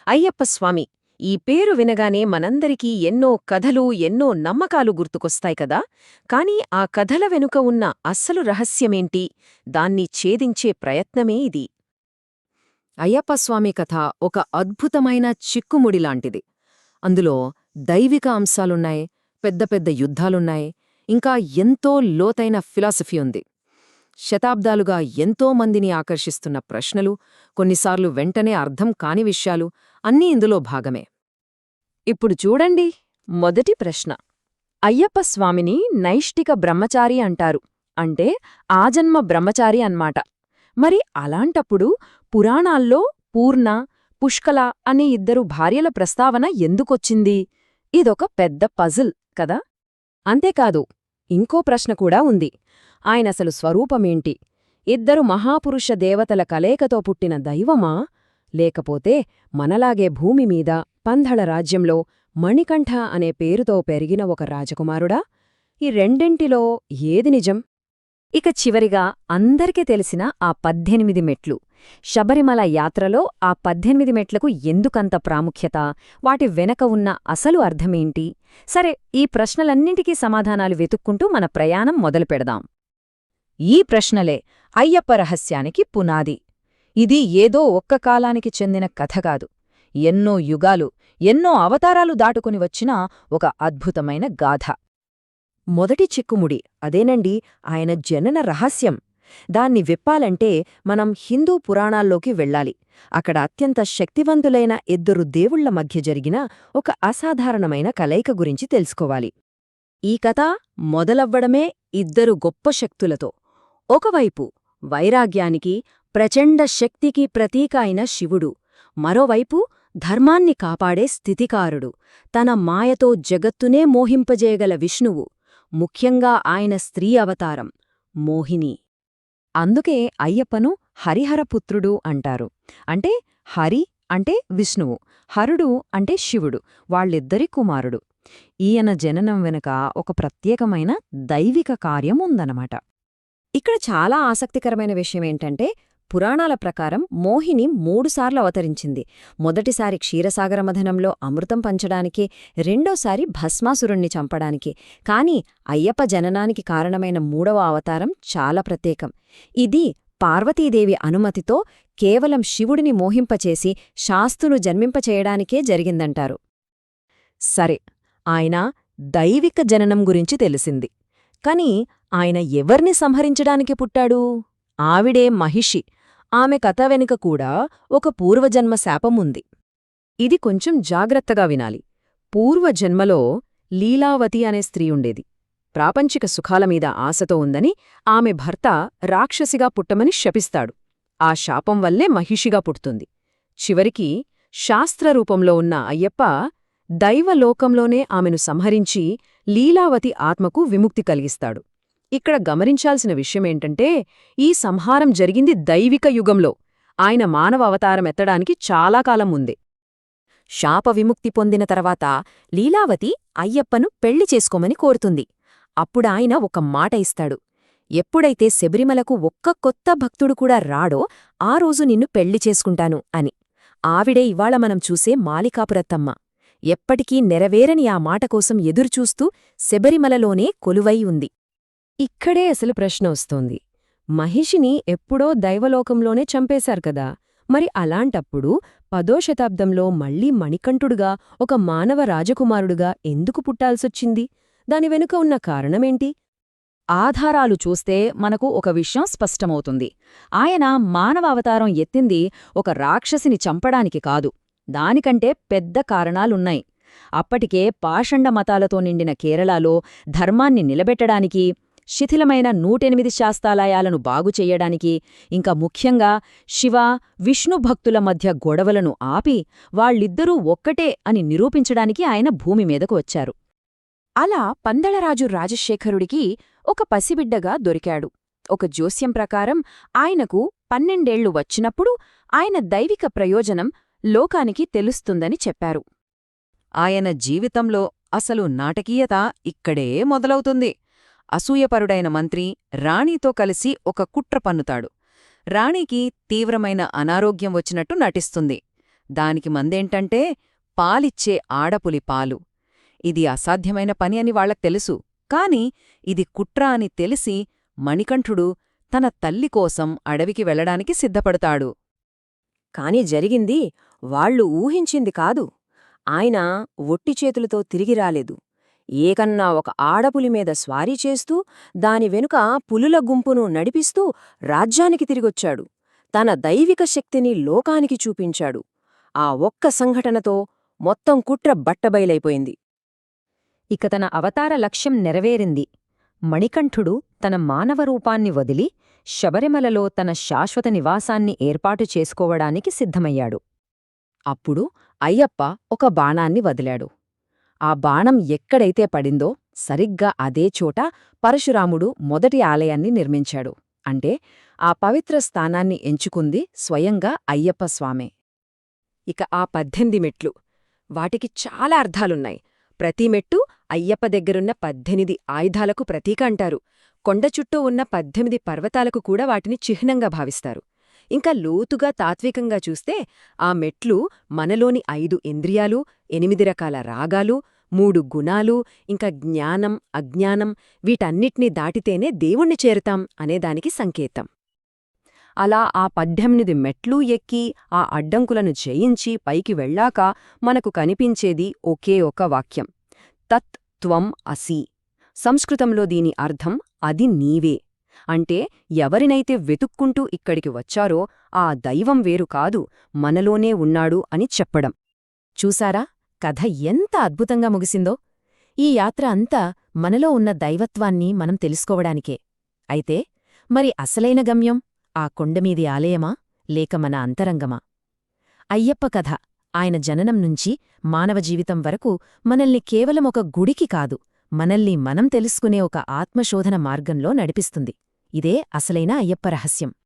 అయ్యప్ప స్వామి ఈ పేరు వినగానే మనందరికీ ఎన్నో కథలు ఎన్నో నమ్మకాలు గుర్తుకొస్తాయి కదా. కాని ఆ కథల వెనుక ఉన్న అస్సలు రహస్యమేంటి, దాన్ని ఛేదించే ప్రయత్నమే ఇది. అయ్యప్ప స్వామి కథ ఒక అద్భుతమైన చిక్కుముడిలాంటిది. అందులో దైవిక అంశాలున్నాయి, పెద్ద పెద్ద యుద్ధాలున్నాయి, ఇంకా ఎంతో లోతైన ఫిలాసఫీ ఉంది. శతాబ్దాలుగా ఎంతో మందిని ఆకర్షిస్తున్న ప్రశ్నలు, కొన్నిసార్లు వెంటనే అర్థం కాని విషయాలు అన్నీ ఇందులో భాగమే. ఇప్పుడు చూడండి, మొదటి ప్రశ్న. అయ్యప్ప స్వామిని నైష్టిక బ్రహ్మచారి అంటారు, అంటే ఆజన్మ బ్రహ్మచారి అన్మాట. మరి అలాంటప్పుడు పురాణాల్లో పూర్ణ, పుష్కల అనే ఇద్దరు భార్యల ప్రస్తావన ఎందుకొచ్చింది? ఇదొక పెద్ద పజిల్ కదా. అంతేకాదు, ఇంకో ప్రశ్న కూడా ఉంది. ఆయనసలు స్వరూపమేంటి? ఇద్దరు మహాపురుష దేవతల కలేకతో పుట్టిన దైవమా, లేకపోతే మనలాగే భూమిమీద పంధళ రాజ్యంలో మణికంఠ అనే పేరుతో పెరిగిన ఒక రాజకుమారుడా? ఈ రెండింటిలో ఏది నిజం? ఇక చివరిగా అందరికీ తెలిసిన ఆ 18 మెట్లు. శబరిమల యాత్రలో ఆ 18 మెట్లకు ఎందుకంత ప్రాముఖ్యత? వాటి వెనక ఉన్న అసలు అర్థమేంటి? సరే, ఈ ప్రశ్నలన్నింటికీ సమాధానాలు వెతుక్కుంటూ మన ప్రయాణం మొదలుపెడదాం. ఈ ప్రశ్నలే అయ్యప్ప రహస్యానికి పునాది. ఇది ఏదో ఒక్క కాలానికి చెందిన కథ కాదు. ఎన్నో యుగాలు, ఎన్నో అవతారాలు దాటుకుని వచ్చిన ఒక అద్భుతమైన గాథ. మొదటి చిక్కుముడి అదేనండి, ఆయన జనన రహస్యం. దాన్ని విప్పాలంటే మనం హిందూ పురాణాల్లోకి వెళ్ళాలి. అక్కడ అత్యంత శక్తివంతులైన ఇద్దరు దేవుళ్ల మధ్య జరిగిన ఒక అసాధారణమైన కలయిక గురించి తెలుసుకోవాలి. ఈ కథ మొదలవ్వడమే ఇద్దరు గొప్ప శక్తులతో. ఒకవైపు వైరాగ్యానికి, ప్రచండ శక్తికి ప్రతీక అయిన శివుడు, మరోవైపు ధర్మాన్ని కాపాడే స్థితికారుడు, తన మాయతో జగత్తునే మోహింపజేయగల విష్ణువు, ముఖ్యంగా ఆయన స్త్రీ అవతారం మోహిని. అందుకే అయ్యప్పను హరిహరపుత్రుడు అంటారు. అంటే హరి అంటే విష్ణువు, హరుడు అంటే శివుడు, వాళ్ళిద్దరి కుమారుడు. ఈయన జననం వెనుక ఒక ప్రత్యేకమైన దైవిక కార్యం ఉందన్నమాట. ఇక్కడ చాలా ఆసక్తికరమైన విషయమేంటంటే, పురాణాల ప్రకారం మోహిని 3 సార్లు అవతరించింది. మొదటిసారి క్షీరసాగరమథనంలో అమృతం పంచడానికి, రెండోసారి భస్మాసురుణ్ణి చంపడానికి. కాని అయ్యప్ప జననానికి కారణమైన 3వ అవతారం చాలా ప్రత్యేకం. ఇది పార్వతీదేవి అనుమతితో కేవలం శివుడిని మోహింపచేసి శాస్తును జన్మింపచేయడానికే జరిగిందంటారు. సరే, ఆయన దైవిక జననం గురించి తెలిసింది. కాని ఆయన ఎవర్ని సంహరించడానికి పుట్టాడు? ఆవిడే మహిషి. ఆమె కథ వెనుక కూడా ఒక పూర్వజన్మ శాపముంది. ఇది కొంచెం జాగ్రత్తగా వినాలి. పూర్వజన్మలో లీలావతి అనే స్త్రీ ఉండేది. ప్రాపంచిక సుఖాలమీద ఆశతో ఉందని ఆమె భర్త రాక్షసిగా పుట్టమని శపిస్తాడు. ఆ శాపం వల్లే మహిషిగా పుడుతుంది. చివరికి శాస్త్రరూపంలో ఉన్న అయ్యప్ప దైవలోకంలోనే ఆమెను సంహరించి లీలావతి ఆత్మకు విముక్తి కలిగిస్తాడు. ఇక్కడ గమనించాల్సిన విషయమేంటంటే, ఈ సంహారం జరిగింది దైవిక యుగంలో. ఆయన మానవ అవతారమెత్తడానికి చాలా కాలం ముందే. శాప విముక్తి పొందిన తర్వాత లీలావతి అయ్యప్పను పెళ్లి చేసుకోమని కోరుతుంది. అప్పుడాయన ఒక మాట ఇస్తాడు. ఎప్పుడైతే శబరిమలకు ఒక్క కొత్త భక్తుడు కూడా రాడో ఆ రోజు నిన్ను పెళ్లి చేసుకుంటాను అని. ఆవిడే ఇవాళ మనం చూసే మాలికాపురత్తమ్మ. ఎప్పటికీ నెరవేరని ఆ మాట కోసం ఎదురుచూస్తూ శబరిమలలోనే కొలువై ఉంది. ఇక్కడే అసలు ప్రశ్న వస్తోంది. మహిషిని ఎప్పుడో దైవలోకంలోనే చంపేశారు కదా. మరి అలాంటప్పుడు 10వ శతాబ్దంలో మళ్లీ మణికంఠుడుగా, ఒక మానవ రాజకుమారుడుగా ఎందుకు పుట్టాల్సొచ్చింది? దాని వెనుక ఉన్న కారణమేంటి? ఆధారాలు చూస్తే మనకు ఒక విషయం స్పష్టమవుతుంది. ఆయన మానవ అవతారం ఎత్తింది ఒక రాక్షసిని చంపడానికి కాదు. దానికంటే పెద్ద కారణాలున్నాయి. అప్పటికే పాషండ మతాలతో నిండిన కేరళలో ధర్మాన్ని నిలబెట్టడానికి, శిథిలమైన 108 శాస్తాలయాలను బాగుచెయ్యడానికి, ఇంకా ముఖ్యంగా శివ, విష్ణు భక్తుల మధ్య గొడవలను ఆపి వాళ్ళిద్దరూ ఒక్కటే అని నిరూపించడానికి ఆయన భూమి మీదకు వచ్చారు. అలా పందళరాజు రాజశేఖరుడికి ఒక పసిబిడ్డగా దొరికాడు. ఒక జోస్యం ప్రకారం ఆయనకు 12 ఏళ్లు వచ్చినప్పుడు ఆయన దైవిక ప్రయోజనం లోకానికి తెలుస్తుందని చెప్పారు. ఆయన జీవితంలో అసలు నాటకీయత ఇక్కడే మొదలవుతుంది. అసూయపరుడైన మంత్రి రాణితో కలిసి ఒక కుట్ర పన్నుతాడు. రాణికి తీవ్రమైన అనారోగ్యం వచ్చినట్టు నటిస్తుంది. దానికి మందేంటంటే పాలిచ్చే ఆడపులి పాలు. ఇది అసాధ్యమైన పని అని వాళ్లకు తెలుసు, కాని ఇది కుట్ర అని తెలిసి మణికంఠుడు తన తల్లి కోసం అడవికి వెళ్లడానికి సిద్ధపడతాడు. కాని జరిగింది వాళ్లు ఊహించింది కాదు. ఆయన ఒట్టి చేతులతో తిరిగి రాలేదు. ఏకన్నా ఒక ఆడపులి మీద స్వారీ చేస్తూ దాని వెనుక పులుల గుంపును నడిపిస్తూ రాజ్యానికి తిరిగొచ్చాడు. తన దైవిక శక్తిని లోకానికి చూపించాడు. ఆ ఒక్క సంఘటనతో మొత్తం కుట్ర బట్టబయలైపోయింది. ఇక తన అవతార లక్ష్యం నెరవేరింది. మణికంఠుడు తన మానవ రూపాన్ని వదిలి శబరిమలలో తన శాశ్వత నివాసాన్ని ఏర్పాటు చేసుకోవడానికి సిద్ధమయ్యాడు. అప్పుడు అయ్యప్ప ఒక బాణాన్ని వదిలాడు. ఆ బాణం ఎక్కడైతే పడిందో సరిగ్గా అదే చోట పరశురాముడు మొదటి ఆలయాన్ని నిర్మించాడు. అంటే ఆ పవిత్ర స్థానాన్ని ఎంచుకుంది స్వయంగా అయ్యప్ప స్వామే. ఇక ఆ 18 మెట్లు, వాటికి చాలా అర్థాలున్నాయి. ప్రతి మెట్టు అయ్యప్ప దగ్గరున్న 18 ఆయుధాలకు ప్రతీక అంటారు. కొండ చుట్టూ ఉన్న 18 పర్వతాలకు కూడా వాటిని చిహ్నంగా భావిస్తారు. ఇంకా లోతుగా తాత్వికంగా చూస్తే ఆ మెట్లు మనలోని 5 ఇంద్రియాలు, 8 రకాల రాగాలు, 3 గుణాలు, ఇంకా జ్ఞానం, అజ్ఞానం వీటన్నిటినీ దాటితేనే దేవుణ్ణి చేరుతాం అనేదానికి సంకేతం. అలా ఆ 18 మెట్లూ ఎక్కి ఆ అడ్డంకులను జయించి పైకి వెళ్ళాక మనకు కనిపించేది ఒకే ఒక వాక్యం: తత్ త్వం అసి. సంస్కృతంలో దీని అర్థం అది నీవే. అంటే ఎవరినైతే వెతుక్కుంటూ ఇక్కడికి వచ్చారో ఆ దైవం వేరు కాదు, మనలోనే ఉన్నాడు అని చెప్పడం. చూసారా కథ ఎంత అద్భుతంగా ముగిసిందో? ఈ యాత్ర అంతా మనలో ఉన్న దైవత్వాన్ని మనం తెలుసుకోవడానికే. అయితే మరి అసలైన గమ్యం ఆ కొండమీది ఆలయమా లేక మన అంతరంగమా? అయ్యప్ప కథ ఆయన జననం నుంచి మానవ జీవితం వరకు మనల్ని కేవలం ఒక గుడికి కాదు, మనల్ని మనం తెలుసుకునే ఒక ఆత్మశోధన మార్గంలో నడిపిస్తుంది. ఇదే అసలైన అయ్యప్ప రహస్యం.